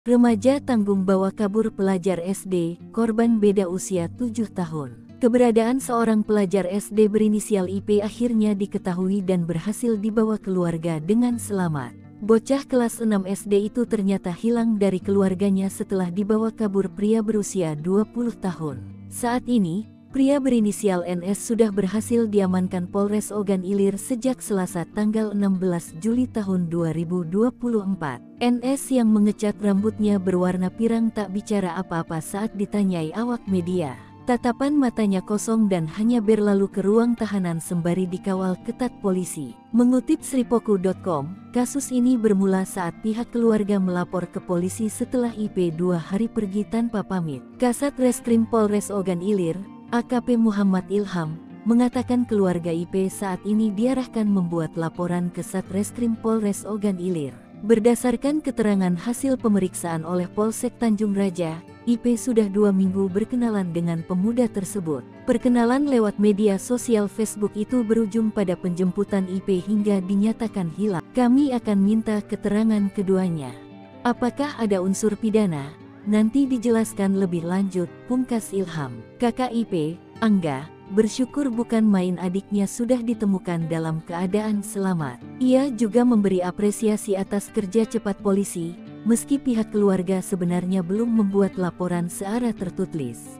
Remaja tanggung bawa kabur pelajar SD, korban beda usia 7 tahun. Keberadaan seorang pelajar SD berinisial IP akhirnya diketahui dan berhasil dibawa keluarga dengan selamat. Bocah kelas 6 SD itu ternyata hilang dari keluarganya setelah dibawa kabur pria berusia 20 tahun. Saat ini, pria berinisial NS sudah berhasil diamankan Polres Ogan Ilir sejak Selasa tanggal 16 Juli tahun 2024. NS yang mengecat rambutnya berwarna pirang tak bicara apa-apa saat ditanyai awak media. Tatapan matanya kosong dan hanya berlalu ke ruang tahanan sembari dikawal ketat polisi. Mengutip sripoku.com, kasus ini bermula saat pihak keluarga melapor ke polisi setelah IP 2 hari pergi tanpa pamit. Kasat Reskrim Polres Ogan Ilir, AKP Muhammad Ilham, mengatakan keluarga IP saat ini diarahkan membuat laporan ke Satreskrim Polres Ogan Ilir. Berdasarkan keterangan hasil pemeriksaan oleh Polsek Tanjung Raja, IP sudah 2 minggu berkenalan dengan pemuda tersebut. Perkenalan lewat media sosial Facebook itu berujung pada penjemputan IP hingga dinyatakan hilang. Kami akan minta keterangan keduanya. Apakah ada unsur pidana? Nanti dijelaskan lebih lanjut, pungkas Ilham. Kakak IP, Angga, bersyukur bukan main adiknya sudah ditemukan dalam keadaan selamat. Ia juga memberi apresiasi atas kerja cepat polisi, meski pihak keluarga sebenarnya belum membuat laporan secara tertulis.